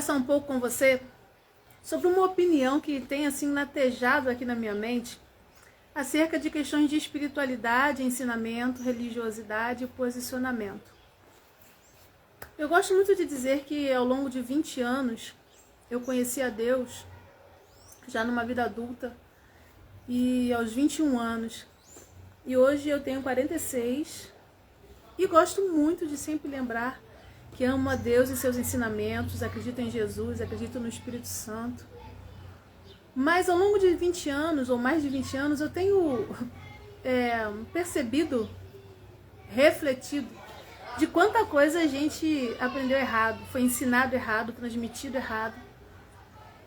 conversar um pouco com você sobre uma opinião que tem assim latejado aqui na minha mente acerca de questões de espiritualidade, ensinamento, religiosidade e posicionamento. Eu gosto muito de dizer que ao longo de 20 anos eu conheci a Deus já numa vida adulta e aos 21 anos. E hoje eu tenho 46 e gosto muito de sempre lembrar que amo a Deus e seus ensinamentos, acredito em Jesus, acredito no Espírito Santo. Mas ao longo de 20 anos, ou mais de 20 anos, eu tenho percebido, refletido, de quanta coisa a gente aprendeu errado, foi ensinado errado, transmitido errado,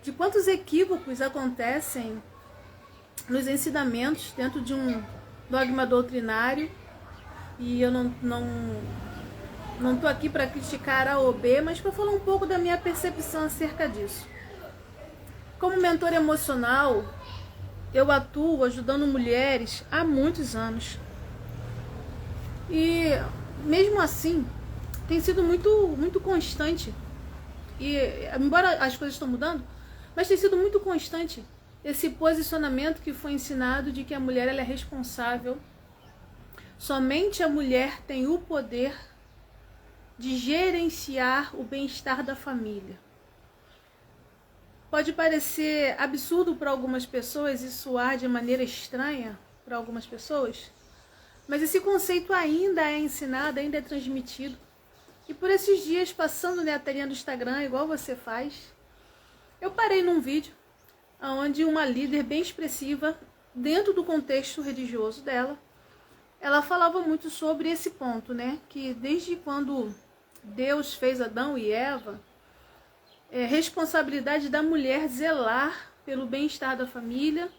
de quantos equívocos acontecem nos ensinamentos dentro de um dogma doutrinário. E eu não estou aqui para criticar A ou B, mas para falar um pouco da minha percepção acerca disso. Como mentora emocional, eu atuo ajudando mulheres há muitos anos. E mesmo assim, tem sido muito constante. E embora as coisas estão mudando, mas tem sido muito constante esse posicionamento que foi ensinado de que a mulher ela é responsável. Somente a mulher tem o poder de gerenciar o bem-estar da família. Pode parecer absurdo para algumas pessoas e soar de maneira estranha para algumas pessoas, mas esse conceito ainda é ensinado, ainda é transmitido. E por esses dias, passando na telinha do Instagram, igual você faz, eu parei num vídeo onde uma líder bem expressiva, dentro do contexto religioso dela, ela falava muito sobre esse ponto, né? Que desde quando Deus fez Adão e Eva, é responsabilidade da mulher zelar pelo bem-estar da família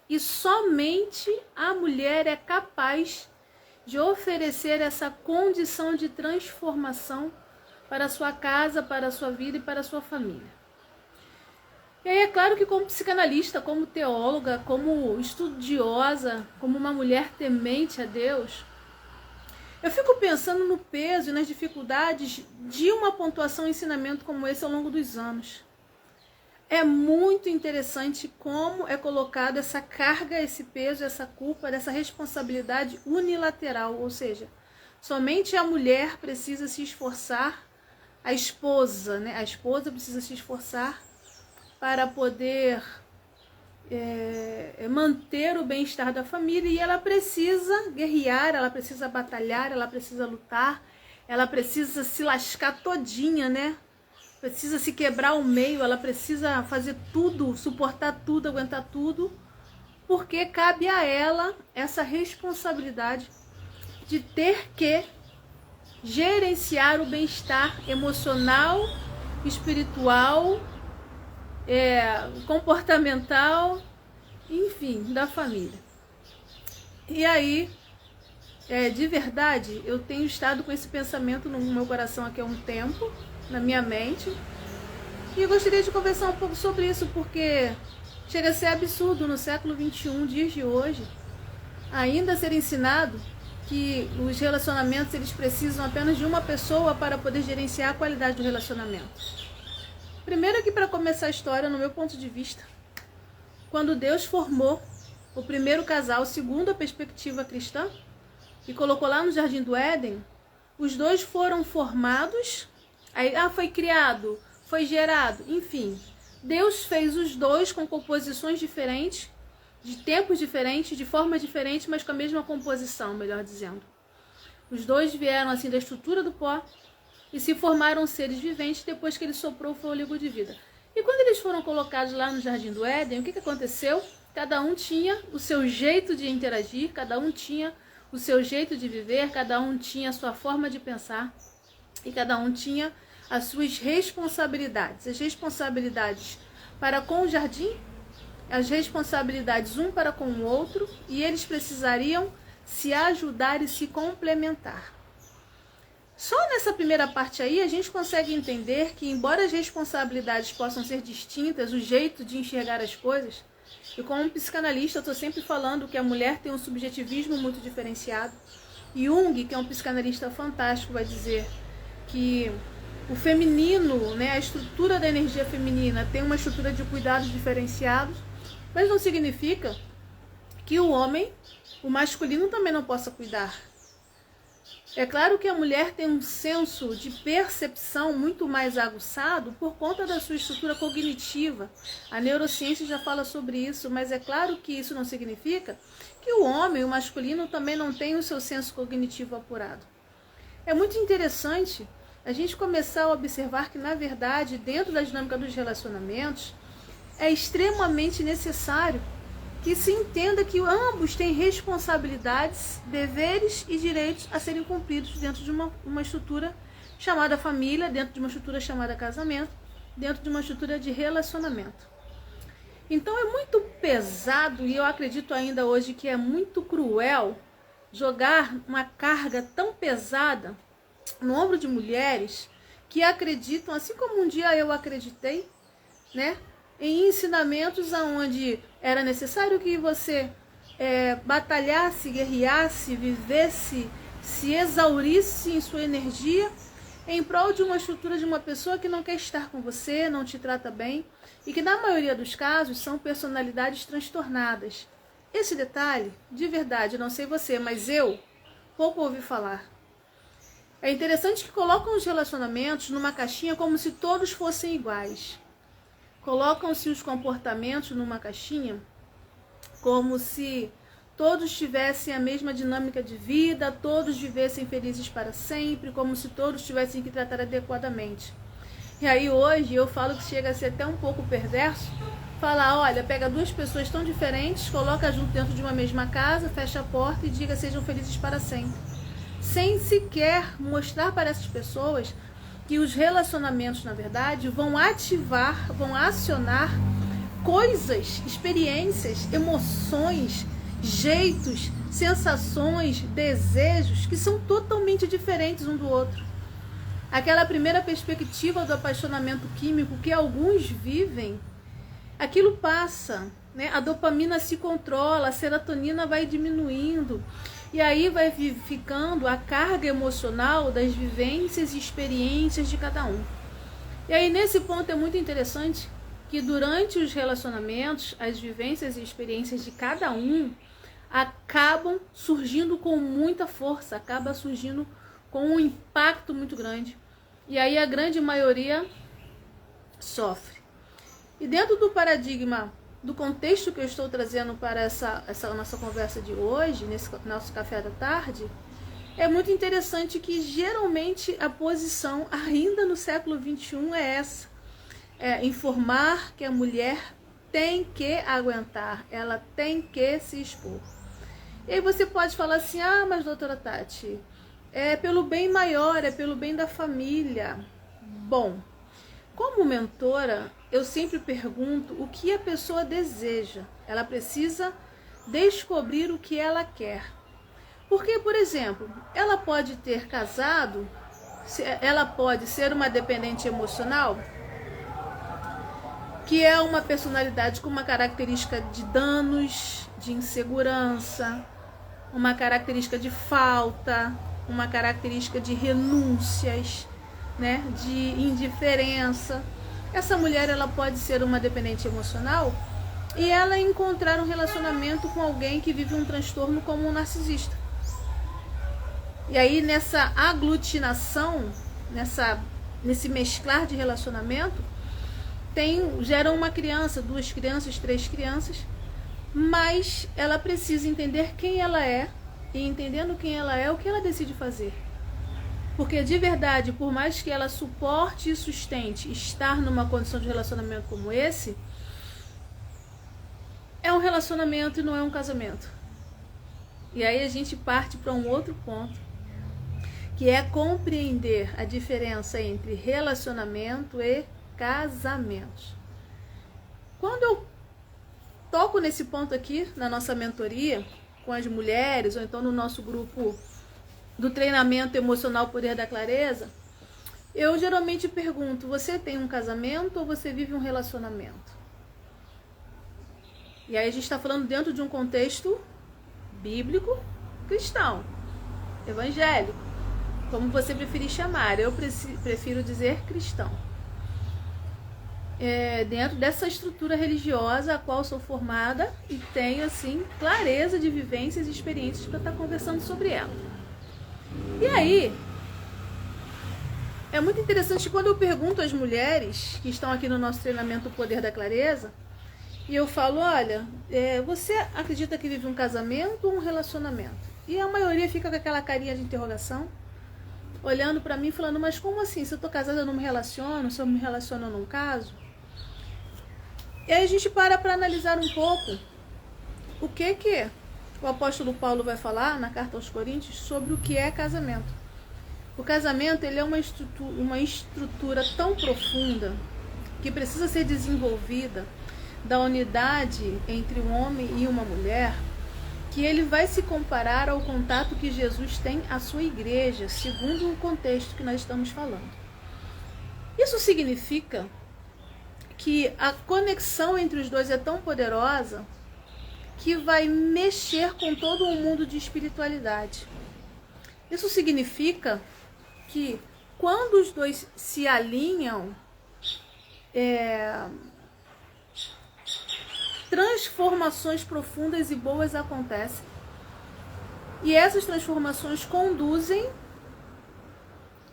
e somente a mulher é capaz de oferecer essa condição de transformação para a sua casa, para a sua vida e para a sua família. E aí é claro que como psicanalista, como teóloga, como estudiosa, como uma mulher temente a Deus, eu fico pensando no peso e nas dificuldades de uma pontuação e ensinamento como esse ao longo dos anos. É muito interessante como é colocada essa carga, esse peso, essa culpa, essa responsabilidade unilateral, ou seja, somente a mulher precisa se esforçar, a esposa, né? A esposa precisa se esforçar para poder manter o bem-estar da família, e ela precisa guerrear, ela precisa batalhar, ela precisa lutar, ela precisa se lascar todinha, né? Precisa se quebrar ao meio, ela precisa fazer tudo, suportar tudo, aguentar tudo, porque cabe a ela essa responsabilidade de ter que gerenciar o bem-estar emocional, espiritual, comportamental, enfim, da família. E aí, de verdade, eu tenho estado com esse pensamento no meu coração aqui há um tempo, na minha mente, e eu gostaria de conversar um pouco sobre isso, porque chega a ser absurdo no século XXI, dias de hoje, ainda ser ensinado que os relacionamentos eles precisam apenas de uma pessoa para poder gerenciar a qualidade do relacionamento. Primeiro que para começar a história, no meu ponto de vista, quando Deus formou o primeiro casal segundo a perspectiva cristã e colocou lá no Jardim do Éden, os dois foram formados, aí foi criado, foi gerado, enfim. Deus fez os dois com composições diferentes, de tempos diferentes, de formas diferentes, mas com a mesma composição, melhor dizendo. Os dois vieram assim da estrutura do pó e se formaram seres viventes depois que ele soprou o fôlego de vida. E quando eles foram colocados lá no Jardim do Éden, o que aconteceu? Cada um tinha o seu jeito de interagir, cada um tinha o seu jeito de viver, cada um tinha a sua forma de pensar e cada um tinha as suas responsabilidades. As responsabilidades para com o jardim, as responsabilidades um para com o outro, e eles precisariam se ajudar e se complementar. Só nessa primeira parte aí a gente consegue entender que, embora as responsabilidades possam ser distintas, o jeito de enxergar as coisas, e como psicanalista eu estou sempre falando que a mulher tem um subjetivismo muito diferenciado. Jung, que é um psicanalista fantástico, vai dizer que O feminino, né, a estrutura da energia feminina tem uma estrutura de cuidados diferenciados, mas não significa que o homem, o masculino, também não possa cuidar. É claro que a mulher tem um senso de percepção muito mais aguçado por conta da sua estrutura cognitiva. A neurociência já fala sobre isso, mas é claro que isso não significa que o homem, o masculino, também não tem o seu senso cognitivo apurado. É muito interessante a gente começar a observar que, na verdade, dentro da dinâmica dos relacionamentos, é extremamente necessário que se entenda que ambos têm responsabilidades, deveres e direitos a serem cumpridos dentro de uma estrutura chamada família, dentro de uma estrutura chamada casamento, dentro de uma estrutura de relacionamento. Então é muito pesado, e eu acredito ainda hoje que é muito cruel, jogar uma carga tão pesada no ombro de mulheres que acreditam, assim como um dia eu acreditei, né, em ensinamentos onde era necessário que você batalhasse, guerreasse, vivesse, se exaurisse em sua energia em prol de uma estrutura de uma pessoa que não quer estar com você, não te trata bem e que na maioria dos casos são personalidades transtornadas. Esse detalhe, de verdade, não sei você, mas eu pouco ouvi falar. É interessante que colocam os relacionamentos numa caixinha como se todos fossem iguais. Colocam-se os comportamentos numa caixinha como se todos tivessem a mesma dinâmica de vida, todos vivessem felizes para sempre, como se todos tivessem que tratar adequadamente. E aí hoje eu falo que chega a ser até um pouco perverso, falar, olha, pega duas pessoas tão diferentes, coloca junto dentro de uma mesma casa, fecha a porta e diga sejam felizes para sempre. Sem sequer mostrar para essas pessoas que os relacionamentos, na verdade, vão ativar, vão acionar coisas, experiências, emoções, jeitos, sensações, desejos que são totalmente diferentes um do outro. Aquela primeira perspectiva do apaixonamento químico que alguns vivem, aquilo passa, né? A dopamina se controla, a serotonina vai diminuindo. E aí vai ficando a carga emocional das vivências e experiências de cada um. E aí nesse ponto é muito interessante que durante os relacionamentos, as vivências e experiências de cada um acabam surgindo com muita força, acaba surgindo com um impacto muito grande. E aí a grande maioria sofre. E dentro do paradigma do contexto que eu estou trazendo para essa nossa conversa de hoje, nesse nosso café da tarde, é muito interessante que geralmente a posição ainda no século XXI é essa, informar que a mulher tem que aguentar, ela tem que se expor. E aí você pode falar assim, mas doutora Tati, é pelo bem maior, é pelo bem da família. Bom, como mentora, eu sempre pergunto o que a pessoa deseja. Ela precisa descobrir o que ela quer. Porque, por exemplo, ela pode ter casado, ela pode ser uma dependente emocional, que é uma personalidade com uma característica de danos, de insegurança, uma característica de falta, uma característica de renúncias, né, de indiferença. Essa mulher, ela pode ser uma dependente emocional e ela encontrar um relacionamento com alguém que vive um transtorno como um narcisista. E aí nessa aglutinação, nesse mesclar de relacionamento, gera uma criança, 2 crianças, 3 crianças, mas ela precisa entender quem ela é e entendendo quem ela é, o que ela decide fazer. Porque de verdade, por mais que ela suporte e sustente estar numa condição de relacionamento como esse, é um relacionamento e não é um casamento. E aí a gente parte para um outro ponto, que é compreender a diferença entre relacionamento e casamento. Quando eu toco nesse ponto aqui, na nossa mentoria, com as mulheres, ou então no nosso grupo do treinamento emocional Poder da Clareza, eu geralmente pergunto, você tem um casamento ou você vive um relacionamento? E aí a gente está falando dentro de um contexto bíblico, cristão, evangélico. como você preferir chamar, eu prefiro dizer cristão. Dentro dessa estrutura religiosa a qual sou formada e tenho, assim, clareza de vivências e experiências para estar conversando sobre ela. E aí, é muito interessante quando eu pergunto às mulheres que estão aqui no nosso treinamento O Poder da Clareza, e eu falo, olha, você acredita que vive um casamento ou um relacionamento? E a maioria fica com aquela carinha de interrogação, olhando para mim falando, mas como assim? Se eu tô casada eu não me relaciono, se eu me relaciono eu não caso? E aí a gente para analisar um pouco o que o apóstolo Paulo vai falar na carta aos Coríntios sobre o que é casamento. O casamento, ele é uma estrutura tão profunda que precisa ser desenvolvida da unidade entre um homem e uma mulher, que ele vai se comparar ao contato que Jesus tem à sua igreja, segundo o contexto que nós estamos falando. Isso significa que a conexão entre os dois é tão poderosa que vai mexer com todo um mundo de espiritualidade. Isso significa que quando os dois se alinham, transformações profundas e boas acontecem. E essas transformações conduzem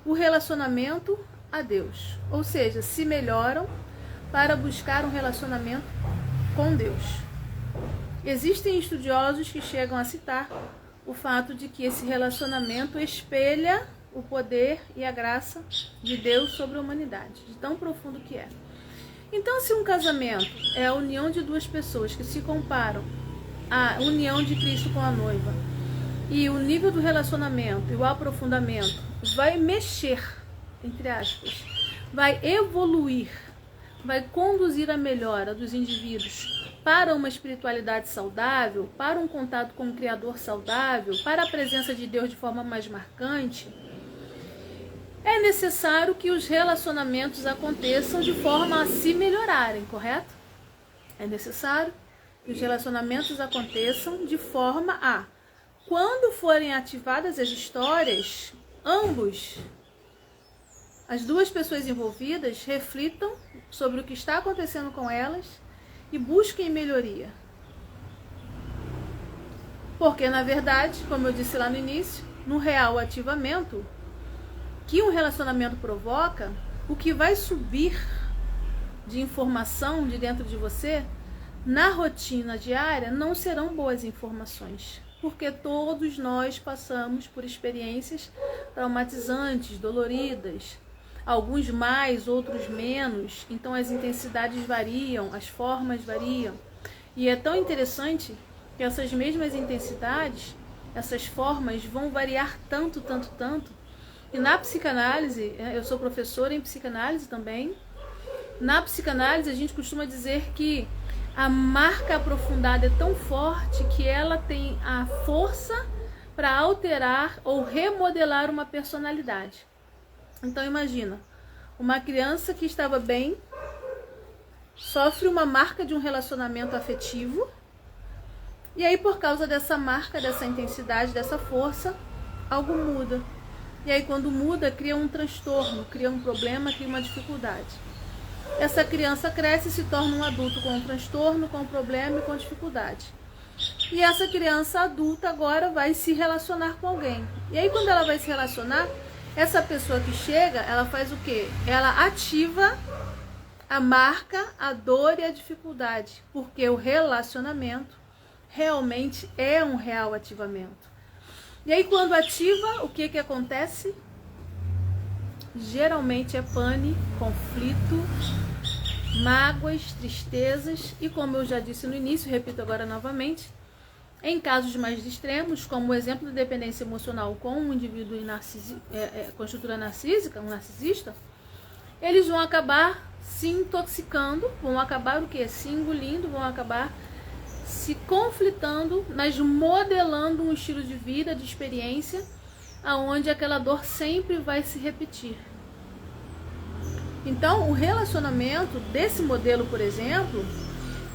o relacionamento a Deus. Ou seja, se melhoram para buscar um relacionamento com Deus. Existem estudiosos que chegam a citar o fato de que esse relacionamento espelha o poder e a graça de Deus sobre a humanidade, de tão profundo que é. Então, se um casamento é a união de duas pessoas que se comparam à união de Cristo com a noiva, e o nível do relacionamento e o aprofundamento vai mexer, entre aspas, vai evoluir, vai conduzir a melhora dos indivíduos para uma espiritualidade saudável, para um contato com o Criador saudável, para a presença de Deus de forma mais marcante, é necessário que os relacionamentos aconteçam de forma a se melhorarem, correto? É necessário que os relacionamentos aconteçam de forma a, quando forem ativadas as histórias, as duas pessoas envolvidas reflitam sobre o que está acontecendo com elas e busquem melhoria. Porque, na verdade, como eu disse lá no início, no real ativamento que um relacionamento provoca, o que vai subir de informação de dentro de você, na rotina diária, não serão boas informações. Porque todos nós passamos por experiências traumatizantes, doloridas, alguns mais, outros menos, então as intensidades variam, as formas variam. E é tão interessante que essas mesmas intensidades, essas formas vão variar tanto, e na psicanálise, eu sou professora em psicanálise também, na psicanálise a gente costuma dizer que a marca aprofundada é tão forte que ela tem a força para alterar ou remodelar uma personalidade. Então imagina, uma criança que estava bem, sofre uma marca de um relacionamento afetivo, e aí por causa dessa marca, dessa intensidade, dessa força, algo muda. E aí quando muda, cria um transtorno, cria um problema, cria uma dificuldade. Essa criança cresce e se torna um adulto com um transtorno, com um problema e com dificuldade. E essa criança adulta agora vai se relacionar com alguém. E aí quando ela vai se relacionar, essa pessoa que chega, ela faz o quê? Ela ativa a marca, a dor e a dificuldade. Porque o relacionamento realmente é um real ativamento. E aí quando ativa, o que acontece? Geralmente é pane, conflito, mágoas, tristezas e, como eu já disse no início, repito agora novamente, em casos mais extremos, como o exemplo da dependência emocional com um indivíduo com estrutura narcísica, um narcisista, eles vão acabar se intoxicando, vão acabar o quê? Se engolindo, vão acabar se conflitando, mas modelando um estilo de vida, de experiência, aonde aquela dor sempre vai se repetir. Então, o relacionamento desse modelo, por exemplo,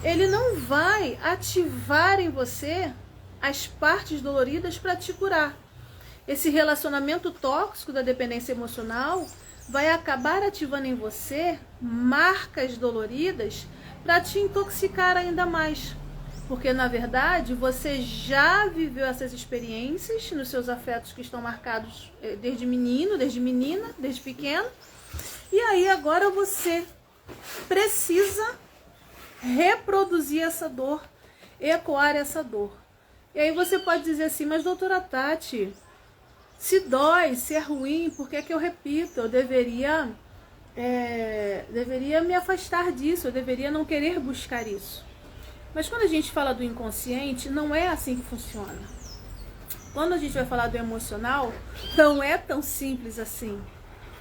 ele não vai ativar em você as partes doloridas para te curar. esse relacionamento tóxico da dependência emocional vai acabar ativando em você marcas doloridas para te intoxicar ainda mais. Porque, na verdade, você já viveu essas experiências nos seus afetos que estão marcados desde menino, desde menina, desde pequeno. E aí agora você precisa reproduzir essa dor, ecoar essa dor. E aí você pode dizer assim, mas doutora Tati, se dói, se é ruim, por que que eu repito? Eu deveria me afastar disso, eu deveria não querer buscar isso. Mas quando a gente fala do inconsciente, não é assim que funciona. Quando a gente vai falar do emocional, não é tão simples assim.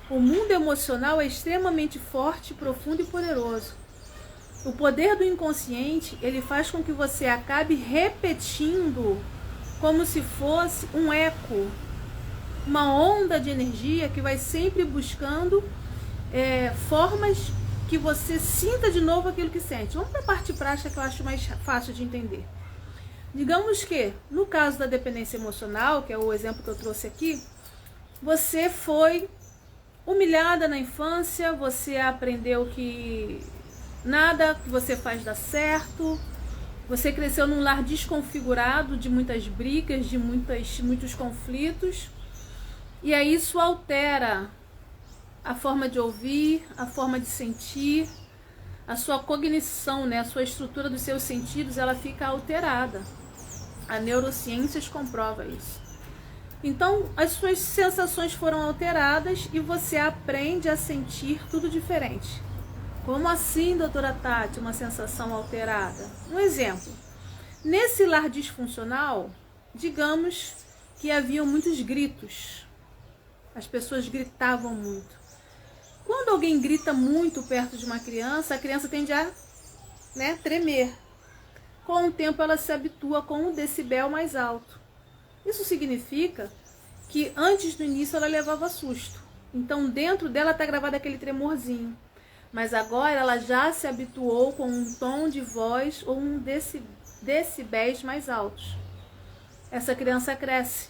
O mundo emocional é extremamente forte, profundo e poderoso. O poder do inconsciente, ele faz com que você acabe repetindo como se fosse um eco, uma onda de energia que vai sempre buscando formas que você sinta de novo aquilo que sente. Vamos para a parte prática que eu acho mais fácil de entender. Digamos que, no caso da dependência emocional, que é o exemplo que eu trouxe aqui, você foi humilhada na infância, você aprendeu que nada que você faz dá certo, você cresceu num lar desconfigurado, de muitas brigas, de muitos conflitos, e aí isso altera a forma de ouvir, a forma de sentir, a sua cognição, né? A sua estrutura dos seus sentidos, ela fica alterada. A neurociências comprova isso. Então, as suas sensações foram alteradas e você aprende a sentir tudo diferente. Como assim, doutora Tati, uma sensação alterada? Um exemplo. Nesse lar disfuncional, digamos que haviam muitos gritos. As pessoas gritavam muito. Quando alguém grita muito perto de uma criança, a criança tende a tremer. Com o tempo ela se habitua com um decibel mais alto. Isso significa que antes do início ela levava susto. Então dentro dela está gravado aquele tremorzinho. Mas agora ela já se habituou com um tom de voz ou um decibéis mais altos. Essa criança cresce.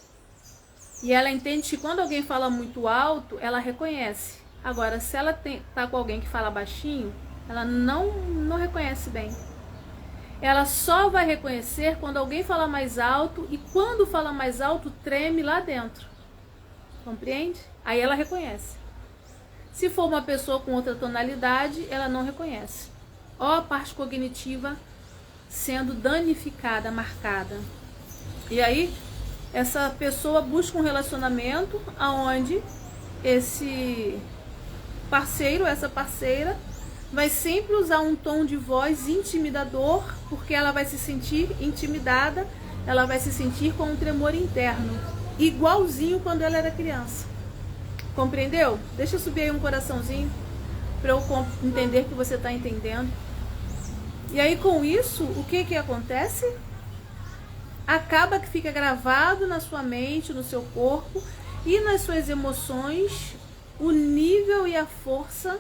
E ela entende que quando alguém fala muito alto, ela reconhece. Agora, se ela tá com alguém que fala baixinho, ela não reconhece bem. Ela só vai reconhecer quando alguém fala mais alto e quando fala mais alto, treme lá dentro. Compreende? Aí ela reconhece. Se for uma pessoa com outra tonalidade, ela não reconhece. Ó, a parte cognitiva sendo danificada, marcada. E aí, essa pessoa busca um relacionamento onde esse parceiro, essa parceira, vai sempre usar um tom de voz intimidador, porque ela vai se sentir intimidada, ela vai se sentir com um tremor interno, igualzinho quando ela era criança. Compreendeu? Deixa eu subir aí um coraçãozinho, para eu entender que você está entendendo. E aí com isso, o que acontece? Acaba que fica gravado na sua mente, no seu corpo e nas suas emoções, o nível e a força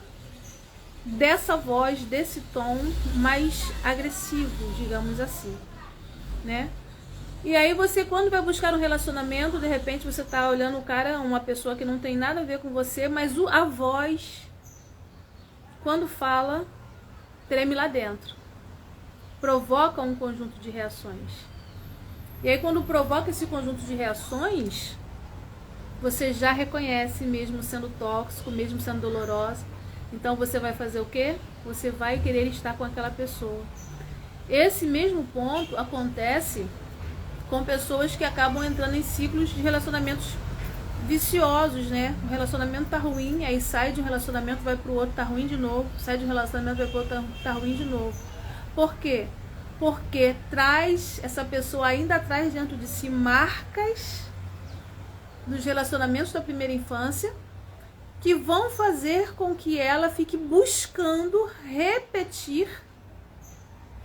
dessa voz, desse tom mais agressivo, digamos assim, né? E aí você, quando vai buscar um relacionamento, de repente você tá olhando o cara, uma pessoa que não tem nada a ver com você, mas a voz, quando fala, treme lá dentro. Provoca um conjunto de reações. E aí quando provoca esse conjunto de reações, você já reconhece, mesmo sendo tóxico, mesmo sendo dolorosa. Então você vai fazer o quê? Você vai querer estar com aquela pessoa. Esse mesmo ponto acontece com pessoas que acabam entrando em ciclos de relacionamentos viciosos, né? O relacionamento tá ruim, aí sai de um relacionamento, vai pro outro, tá ruim de novo. Sai de um relacionamento, vai pro outro, tá ruim de novo. Por quê? Porque essa pessoa ainda traz dentro de si marcas dos relacionamentos da primeira infância que vão fazer com que ela fique buscando repetir,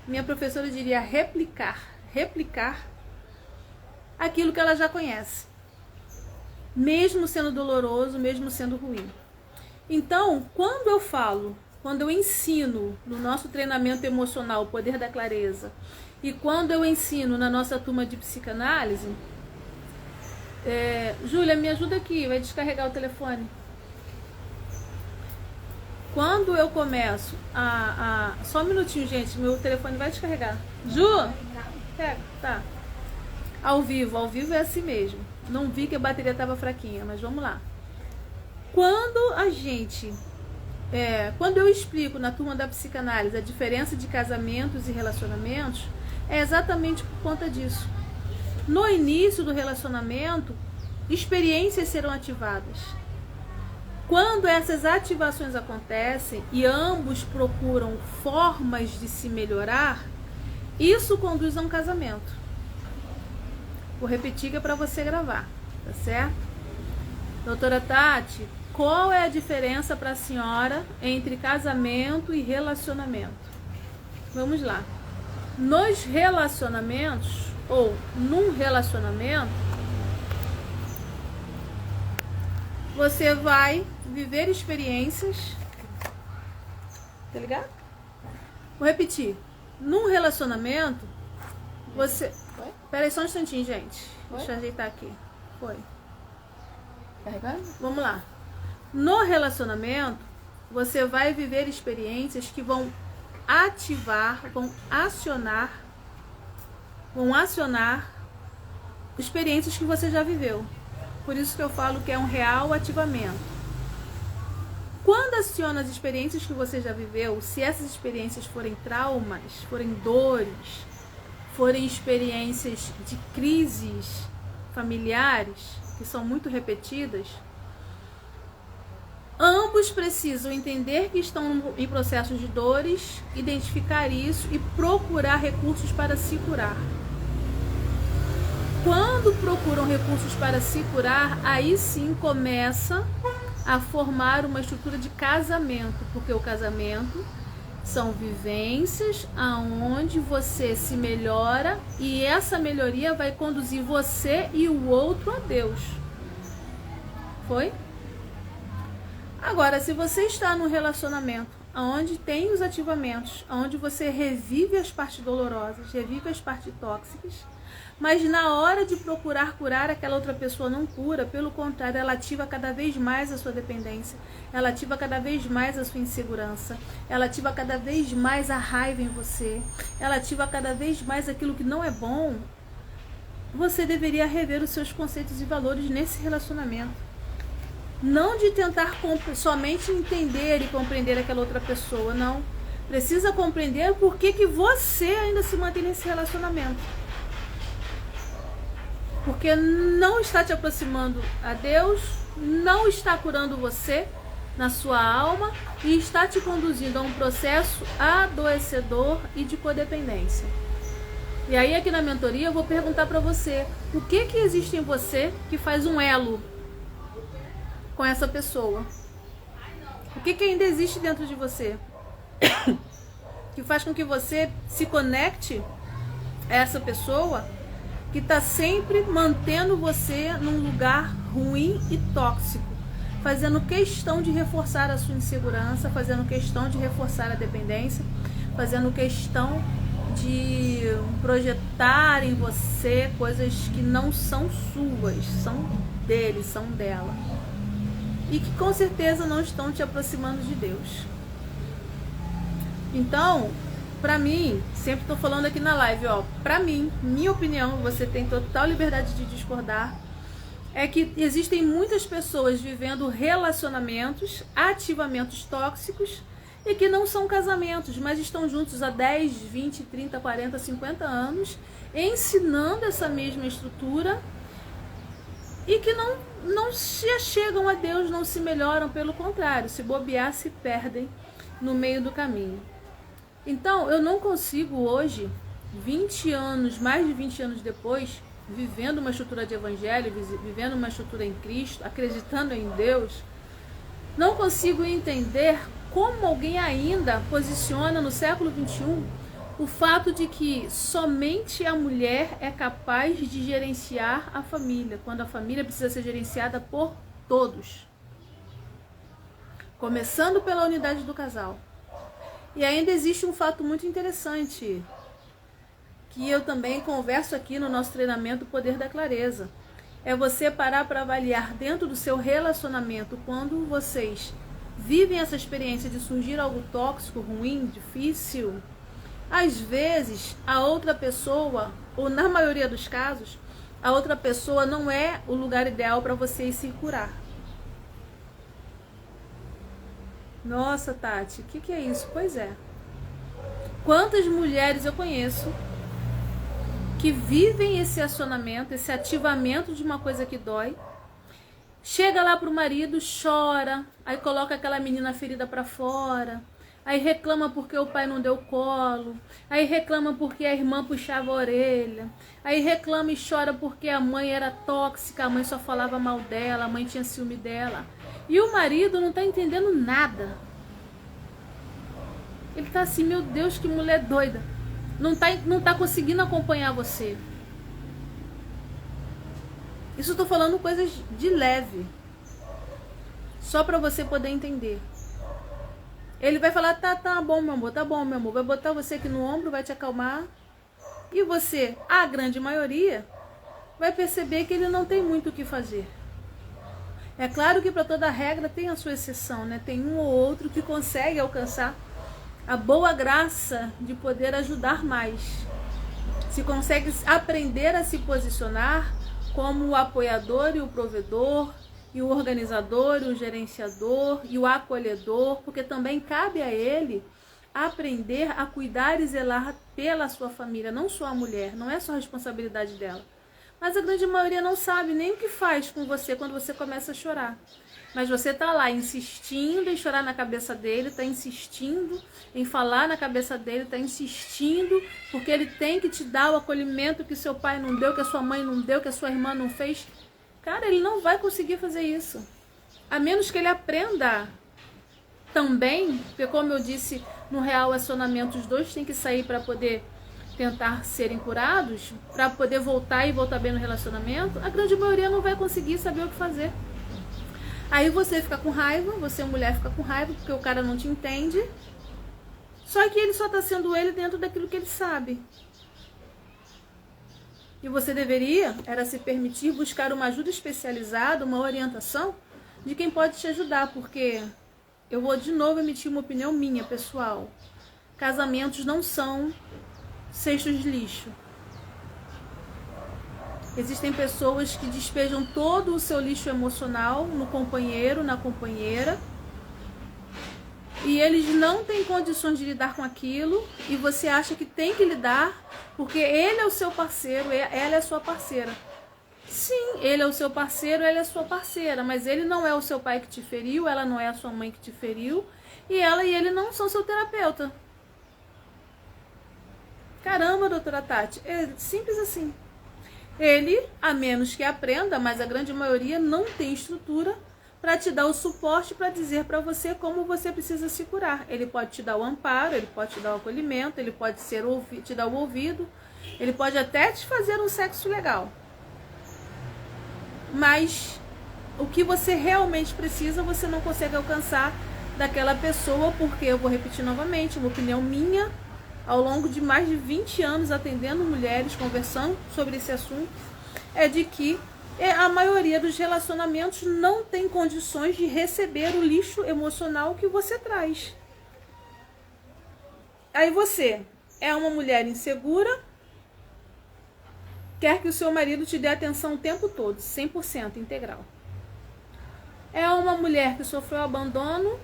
minha professora diria replicar aquilo que ela já conhece, mesmo sendo doloroso, mesmo sendo ruim. Então, quando eu ensino no nosso treinamento emocional o poder da clareza, e quando eu ensino na nossa turma de psicanálise, Júlia, me ajuda aqui, vai descarregar o telefone. Quando eu começo Só um minutinho, gente, meu telefone vai descarregar. Ju, pega, tá. Ao vivo é assim mesmo. Não vi que a bateria estava fraquinha, mas vamos lá. Quando eu explico na turma da psicanálise a diferença de casamentos e relacionamentos, é exatamente por conta disso. No início do relacionamento, experiências serão ativadas. Quando essas ativações acontecem e ambos procuram formas de se melhorar, isso conduz a um casamento. Vou repetir que é para você gravar, tá certo? Doutora Tati, qual é a diferença para a senhora entre casamento e relacionamento? Vamos lá. Nos relacionamentos, ou num relacionamento, você vai viver experiências. Tá ligado? Vou repetir. Num relacionamento, você... Pera aí só um instantinho, gente. Deixa eu ajeitar aqui. Foi. Carregando? Vamos lá. No relacionamento, você vai viver experiências que vão ativar, vão acionar experiências que você já viveu. Por isso que eu falo que é um real ativamento. Quando aciona as experiências que você já viveu, se essas experiências forem traumas, forem dores, forem experiências de crises familiares, que são muito repetidas, ambos precisam entender que estão em processos de dores, identificar isso e procurar recursos para se curar. Quando procuram recursos para se curar, aí sim começa a formar uma estrutura de casamento, porque o casamento são vivências aonde você se melhora e essa melhoria vai conduzir você e o outro a Deus. Foi? Agora, se você está num relacionamento onde tem os ativamentos, onde você revive as partes dolorosas, revive as partes tóxicas, mas na hora de procurar curar, aquela outra pessoa não cura, pelo contrário, ela ativa cada vez mais a sua dependência, ela ativa cada vez mais a sua insegurança, ela ativa cada vez mais a raiva em você, ela ativa cada vez mais aquilo que não é bom, você deveria rever os seus conceitos e valores nesse relacionamento. Não de tentar somente entender e compreender aquela outra pessoa, não. Precisa compreender por que você ainda se mantém nesse relacionamento. Porque não está te aproximando a Deus, não está curando você na sua alma e está te conduzindo a um processo adoecedor e de codependência. E aí aqui na mentoria eu vou perguntar para você, o que existe em você que faz um elo com essa pessoa? O que ainda existe dentro de você que faz com que você se conecte a essa pessoa que está sempre mantendo você num lugar ruim e tóxico, fazendo questão de reforçar a sua insegurança, fazendo questão de reforçar a dependência, fazendo questão de projetar em você coisas que não são suas, são dele, são dela, e que com certeza não estão te aproximando de Deus. Então, pra mim, sempre tô falando aqui na live, ó, pra mim, minha opinião, você tem total liberdade de discordar, é que existem muitas pessoas vivendo relacionamentos, ativamentos tóxicos, e que não são casamentos, mas estão juntos há 10, 20, 30, 40, 50 anos, ensinando essa mesma estrutura, e que não se achegam a Deus, não se melhoram, pelo contrário, se bobear, se perdem no meio do caminho. Então, eu não consigo hoje, 20 anos, mais de 20 anos depois, vivendo uma estrutura de evangelho, vivendo uma estrutura em Cristo, acreditando em Deus, não consigo entender como alguém ainda posiciona no século XXI o fato de que somente a mulher é capaz de gerenciar a família, quando a família precisa ser gerenciada por todos, começando pela unidade do casal. E ainda existe um fato muito interessante, que eu também converso aqui no nosso treinamento Poder da Clareza. é você parar para avaliar dentro do seu relacionamento, quando vocês vivem essa experiência de surgir algo tóxico, ruim, difícil. Às vezes, a outra pessoa, ou na maioria dos casos, a outra pessoa não é o lugar ideal para você se curar. Nossa, Tati, o que é isso? Pois é. Quantas mulheres eu conheço que vivem esse acionamento, esse ativamento de uma coisa que dói, chega lá pro marido, chora, aí coloca aquela menina ferida para fora, aí reclama porque o pai não deu colo, aí reclama porque a irmã puxava a orelha, aí reclama e chora porque a mãe era tóxica, a mãe só falava mal dela, a mãe tinha ciúme dela. E o marido não tá entendendo nada. Ele tá assim, meu Deus, que mulher doida. Não tá conseguindo acompanhar você. Isso eu tô falando coisas de leve. Só pra você poder entender. Ele vai falar, tá bom, meu amor, tá bom, meu amor. Vai botar você aqui no ombro, vai te acalmar. E você, a grande maioria, vai perceber que ele não tem muito o que fazer. É claro que para toda regra tem a sua exceção, né? Tem um ou outro que consegue alcançar a boa graça de poder ajudar mais. Se consegue aprender a se posicionar como o apoiador e o provedor, e o organizador, e o gerenciador, e o acolhedor, porque também cabe a ele aprender a cuidar e zelar pela sua família, não só a mulher, não é só a responsabilidade dela. Mas a grande maioria não sabe nem o que faz com você quando você começa a chorar. Mas você tá lá insistindo em chorar na cabeça dele, tá insistindo em falar na cabeça dele, tá insistindo porque ele tem que te dar o acolhimento que seu pai não deu, que a sua mãe não deu, que a sua irmã não fez. Cara, ele não vai conseguir fazer isso. A menos que ele aprenda também, porque como eu disse, no real acionamento os dois têm que sair para poder tentar serem curados, para poder voltar e voltar bem no relacionamento. A grande maioria não vai conseguir saber o que fazer. Aí você fica com raiva, você mulher fica com raiva porque o cara não te entende. Só que ele só tá sendo ele dentro daquilo que ele sabe. E você deveria era se permitir buscar uma ajuda especializada, uma orientação de quem pode te ajudar, porque eu vou de novo emitir uma opinião minha, pessoal. Casamentos não são cestos de lixo. Existem pessoas que despejam todo o seu lixo emocional no companheiro, na companheira, e eles não têm condições de lidar com aquilo, e você acha que tem que lidar porque ele é o seu parceiro, ela é a sua parceira. Sim, ele é o seu parceiro, ela é a sua parceira, mas ele não é o seu pai que te feriu, ela não é a sua mãe que te feriu, e ela e ele não são seu terapeuta. Caramba, doutora Tati, é simples assim. Ele, a menos que aprenda, mas a grande maioria não tem estrutura para te dar o suporte, para dizer para você como você precisa se curar. Ele pode te dar o amparo, ele pode te dar o acolhimento, ele pode te dar o ouvido, ele pode até te fazer um sexo legal. Mas o que você realmente precisa, você não consegue alcançar daquela pessoa, porque, eu vou repetir novamente, uma opinião minha, ao longo de mais de 20 anos atendendo mulheres, conversando sobre esse assunto, é de que a maioria dos relacionamentos não tem condições de receber o lixo emocional que você traz. Aí você é uma mulher insegura, quer que o seu marido te dê atenção o tempo todo, 100% integral. É uma mulher que sofreu abandono,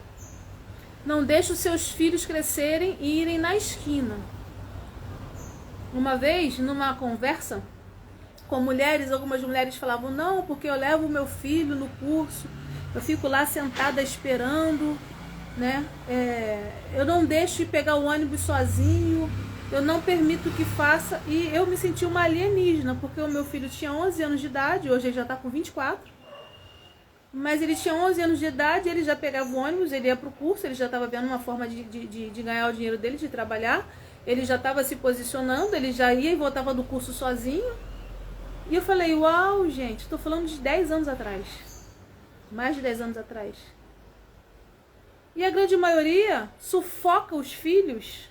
não deixa os seus filhos crescerem e irem na esquina. Uma vez, numa conversa com mulheres, algumas mulheres falavam, não, porque eu levo o meu filho no curso, eu fico lá sentada esperando, né? Eu não deixo ir pegar o ônibus sozinho, eu não permito que faça. E eu me senti uma alienígena, porque o meu filho tinha 11 anos de idade, hoje ele já está com 24. Mas ele tinha 11 anos de idade, ele já pegava o ônibus, ele ia para o curso, ele já estava vendo uma forma de ganhar o dinheiro dele, de trabalhar. Ele já estava se posicionando, ele já ia e voltava do curso sozinho. E eu falei, uau, gente, estou falando de 10 anos atrás. Mais de 10 anos atrás. E a grande maioria sufoca os filhos,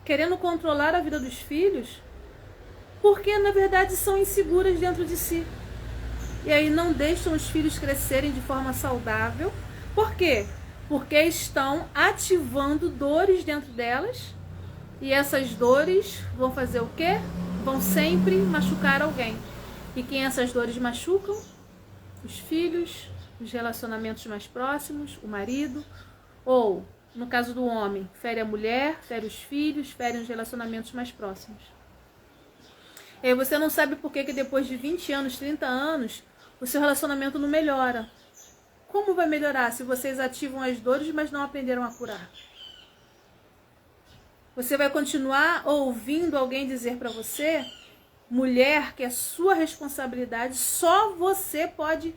querendo controlar a vida dos filhos, porque na verdade são inseguras dentro de si. e aí não deixam os filhos crescerem de forma saudável. Por quê? Porque estão ativando dores dentro delas, e essas dores vão fazer o quê? Vão sempre machucar alguém. E quem essas dores machucam? Os filhos, os relacionamentos mais próximos, o marido, ou, no caso do homem, fere a mulher, fere os filhos, fere os relacionamentos mais próximos. E aí você não sabe por que depois de 20 anos, 30 anos, o seu relacionamento não melhora. Como vai melhorar se vocês ativam as dores, mas não aprenderam a curar? Você vai continuar ouvindo alguém dizer para você, mulher, que é sua responsabilidade, só você pode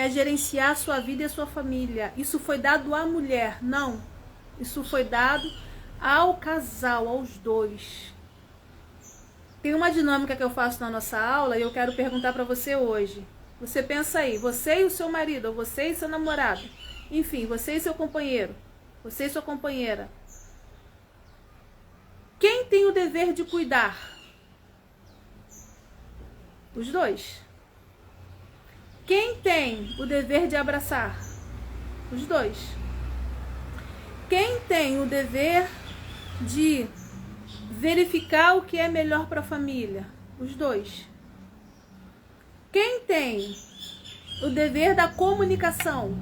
gerenciar a sua vida e a sua família. Isso foi dado à mulher. Não. Isso foi dado ao casal, aos dois. Tem uma dinâmica que eu faço na nossa aula e eu quero perguntar para você hoje. Você pensa aí, você e o seu marido, ou você e seu namorado, enfim, você e seu companheiro, você e sua companheira. Quem tem o dever de cuidar? Os dois. Quem tem o dever de abraçar? Os dois. Quem tem o dever de verificar o que é melhor para a família? Os dois. Quem tem o dever da comunicação?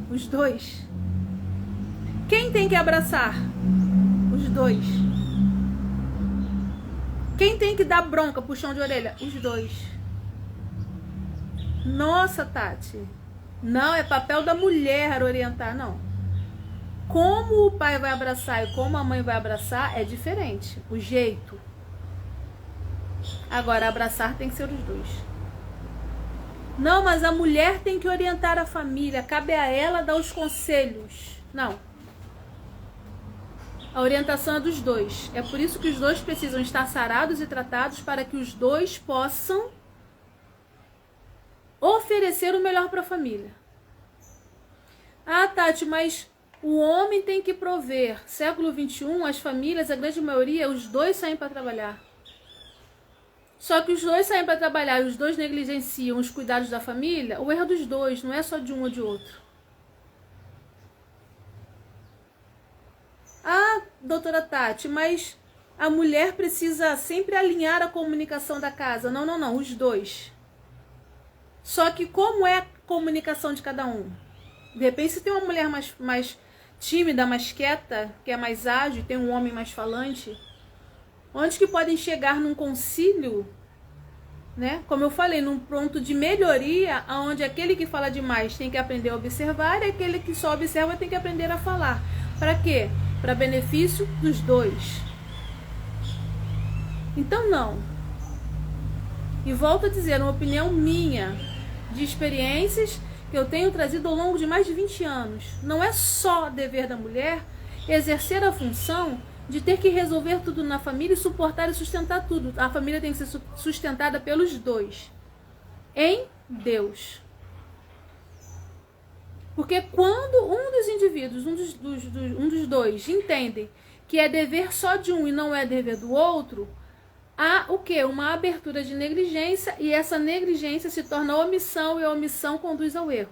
Os dois. Quem tem que abraçar? Os dois. Quem tem que dar bronca, puxão de orelha? Os dois. Nossa, Tati, não é papel da mulher orientar, não. Como o pai vai abraçar e como a mãe vai abraçar é diferente, o jeito. Agora, abraçar tem que ser os dois. Não, mas a mulher tem que orientar a família, cabe a ela dar os conselhos. Não. A orientação é dos dois. É por isso que os dois precisam estar sarados e tratados para que os dois possam oferecer o melhor para a família. Ah, Tati, mas o homem tem que prover. Século XXI, as famílias, a grande maioria, os dois saem para trabalhar. Só que os dois saem para trabalhar e os dois negligenciam os cuidados da família, o erro dos dois, não é só de um ou de outro. Ah, doutora Tati, mas a mulher precisa sempre alinhar a comunicação da casa. Não, não, não, os dois. Só que como é a comunicação de cada um? De repente, se tem uma mulher mais tímida, mais quieta, que é mais ágil, tem um homem mais falante, onde que podem chegar num concílio, né? Como eu falei, num ponto de melhoria, onde aquele que fala demais tem que aprender a observar e aquele que só observa tem que aprender a falar. Para quê? Para benefício dos dois. Então, não. E volto a dizer, uma opinião minha, de experiências que eu tenho trazido ao longo de mais de 20 anos. Não é só dever da mulher exercer a função de ter que resolver tudo na família e suportar e sustentar tudo. A família tem que ser sustentada pelos dois. Em Deus. Porque quando um dos indivíduos, um dos dois, entendem que é dever só de um e não é dever do outro, há o quê? Uma abertura de negligência, e essa negligência se torna omissão, e a omissão conduz ao erro.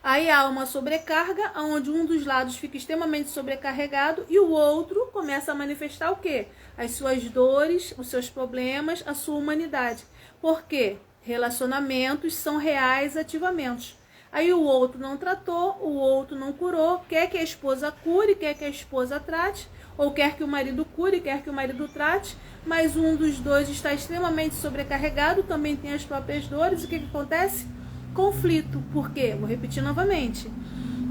Aí há uma sobrecarga, onde um dos lados fica extremamente sobrecarregado e o outro começa a manifestar o quê? As suas dores, os seus problemas, a sua humanidade. Por quê? Relacionamentos são reais ativamentos. Aí o outro não tratou, o outro não curou, quer que a esposa cure, quer que a esposa trate, ou quer que o marido cure, quer que o marido trate, mas um dos dois está extremamente sobrecarregado, também tem as próprias dores, e o que acontece? Conflito. Por quê? Vou repetir novamente.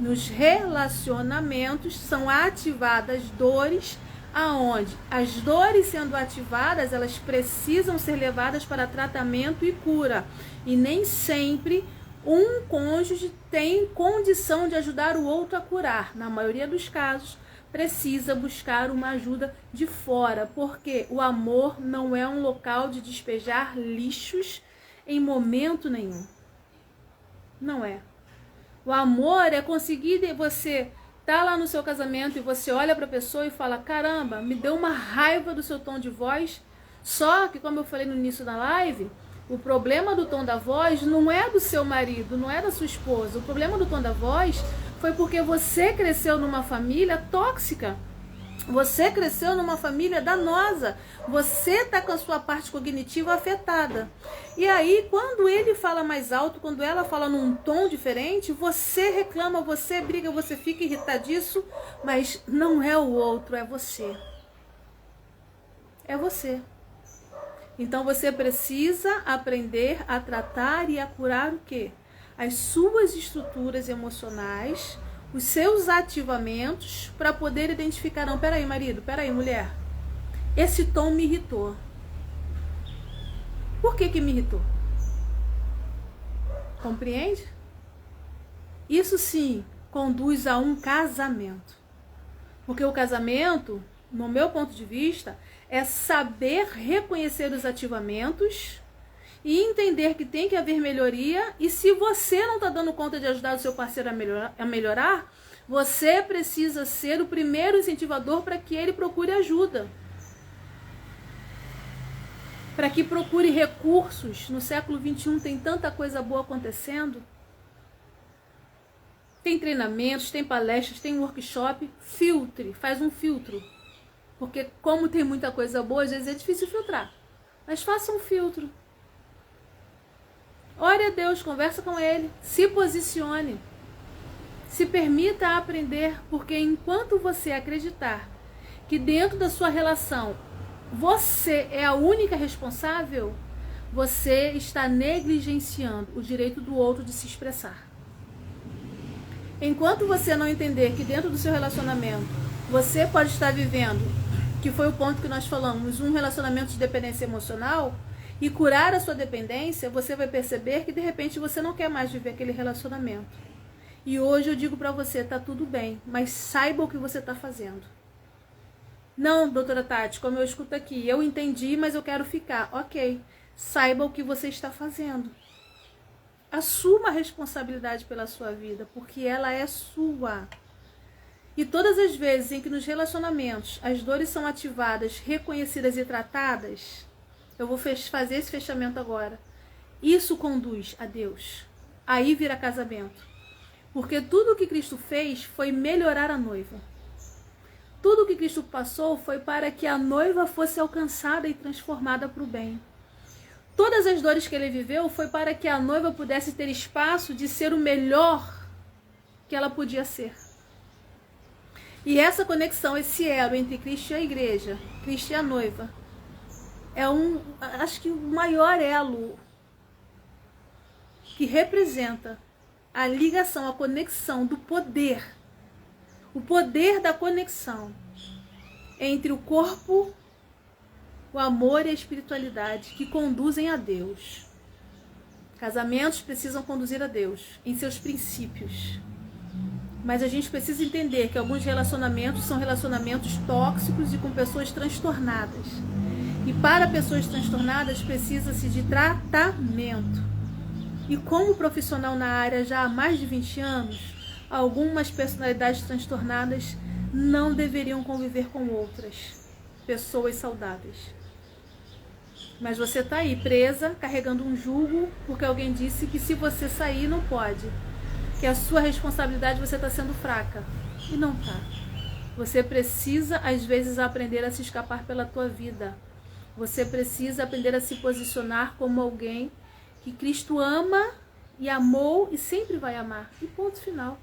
Nos relacionamentos são ativadas dores, aonde as dores sendo ativadas, elas precisam ser levadas para tratamento e cura. E nem sempre um cônjuge tem condição de ajudar o outro a curar. Na maioria dos casos, precisa buscar uma ajuda de fora, porque o amor não é um local de despejar lixos em momento nenhum. Não é. O amor é conseguir você tá lá no seu casamento e você olha para a pessoa e fala, caramba, me deu uma raiva do seu tom de voz. Só que, como eu falei no início da live, O problema do tom da voz não é do seu marido, não é da sua esposa. O problema do tom da voz foi porque você cresceu numa família tóxica. Você cresceu numa família danosa. Você está com a sua parte cognitiva afetada. E aí, quando ele fala mais alto, quando ela fala num tom diferente, você reclama, você briga, você fica irritadiço, mas não é o outro, é você. É você. Então você precisa aprender a tratar e a curar o quê? As suas estruturas emocionais, os seus ativamentos, para poder identificar, não, peraí marido, peraí mulher, esse tom me irritou. Por que me irritou? Compreende? Isso sim conduz a um casamento. Porque o casamento, no meu ponto de vista, é saber reconhecer os ativamentos e entender que tem que haver melhoria. E se você não está dando conta de ajudar o seu parceiro a melhorar, você precisa ser o primeiro incentivador para que ele procure ajuda. Para que procure recursos. No século XXI tem tanta coisa boa acontecendo. Tem treinamentos, tem palestras, tem workshop. Filtre, faz um filtro. Porque como tem muita coisa boa, às vezes é difícil filtrar. Mas faça um filtro. Ore a Deus, conversa com Ele, se posicione. Se permita aprender, porque enquanto você acreditar que dentro da sua relação você é a única responsável, você está negligenciando o direito do outro de se expressar. Enquanto você não entender que dentro do seu relacionamento você pode estar vivendo, que foi o ponto que nós falamos, um relacionamento de dependência emocional, e curar a sua dependência, você vai perceber que de repente você não quer mais viver aquele relacionamento. E hoje eu digo pra você, tá tudo bem, mas saiba o que você tá fazendo. Não, doutora Tati, como eu escuto aqui, eu entendi, mas eu quero ficar. Ok, saiba o que você está fazendo. Assuma a responsabilidade pela sua vida, porque ela é sua. E todas as vezes em que nos relacionamentos as dores são ativadas, reconhecidas e tratadas, eu vou fazer esse fechamento agora. Isso conduz a Deus. Aí vira casamento. Porque tudo o que Cristo fez foi melhorar a noiva. Tudo o que Cristo passou foi para que a noiva fosse alcançada e transformada para o bem. Todas as dores que ele viveu foi para que a noiva pudesse ter espaço de ser o melhor que ela podia ser. E essa conexão, esse elo entre Cristo e a igreja, Cristo e a noiva, é acho que o maior elo que representa a ligação, a conexão do poder, o poder da conexão entre o corpo, o amor e a espiritualidade que conduzem a Deus. Casamentos precisam conduzir a Deus em seus princípios. Mas a gente precisa entender que alguns relacionamentos são relacionamentos tóxicos e com pessoas transtornadas. E para pessoas transtornadas precisa-se de tratamento. E como profissional na área já há mais de 20 anos, algumas personalidades transtornadas não deveriam conviver com outras pessoas saudáveis. Mas você está aí presa, carregando um jugo, porque alguém disse que se você sair não pode. Que a sua responsabilidade você está sendo fraca. E não está. Você precisa, às vezes, aprender a se escapar pela tua vida. Você precisa aprender a se posicionar como alguém que Cristo ama e amou e sempre vai amar. E ponto final.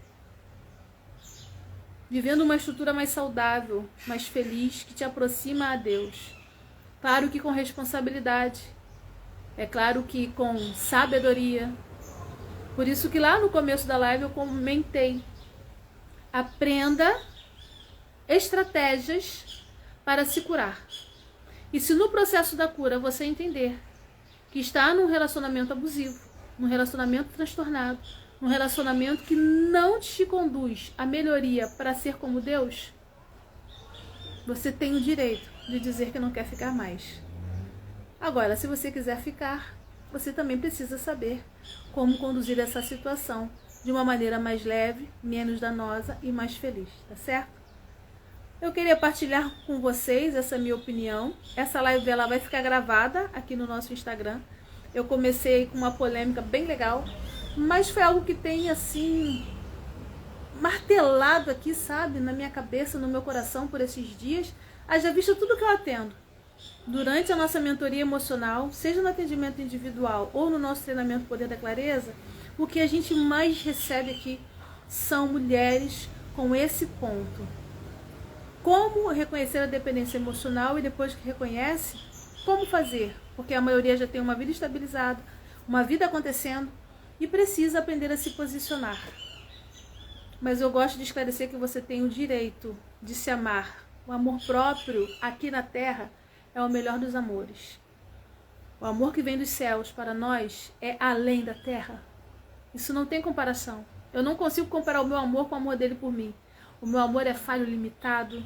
Vivendo uma estrutura mais saudável, mais feliz, que te aproxima a Deus. Claro que com responsabilidade. É claro que com sabedoria. Por isso que lá no começo da live eu comentei. Aprenda estratégias para se curar. E se no processo da cura você entender que está num relacionamento abusivo, num relacionamento transtornado, num relacionamento que não te conduz à melhoria para ser como Deus, você tem o direito de dizer que não quer ficar mais. Agora, se você quiser ficar, você também precisa saber como conduzir essa situação de uma maneira mais leve, menos danosa e mais feliz, tá certo? Eu queria partilhar com vocês essa minha opinião. Essa live ela vai ficar gravada aqui no nosso Instagram. Eu comecei com uma polêmica bem legal, mas foi algo que tem assim martelado aqui, sabe, na minha cabeça, no meu coração por esses dias. Haja visto tudo que eu atendo durante a nossa mentoria emocional, seja no atendimento individual ou no nosso treinamento Poder da Clareza, o que a gente mais recebe aqui são mulheres com esse ponto. Como reconhecer a dependência emocional e depois que reconhece, como fazer? Porque a maioria já tem uma vida estabilizada, uma vida acontecendo e precisa aprender a se posicionar. Mas eu gosto de esclarecer que você tem o direito de se amar. O amor próprio aqui na Terra é o melhor dos amores. O amor que vem dos céus para nós é além da Terra. Isso não tem comparação. Eu não consigo comparar o meu amor com o amor dele por mim. O meu amor é falho, limitado,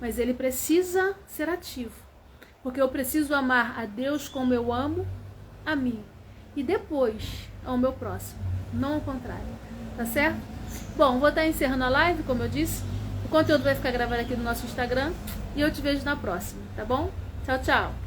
mas ele precisa ser ativo. Porque eu preciso amar a Deus como eu amo a mim. E depois ao meu próximo. Não ao contrário. Tá certo? Bom, vou estar encerrando a live, como eu disse. O conteúdo vai ficar gravado aqui no nosso Instagram. E eu te vejo na próxima, tá bom? Tchau, tchau.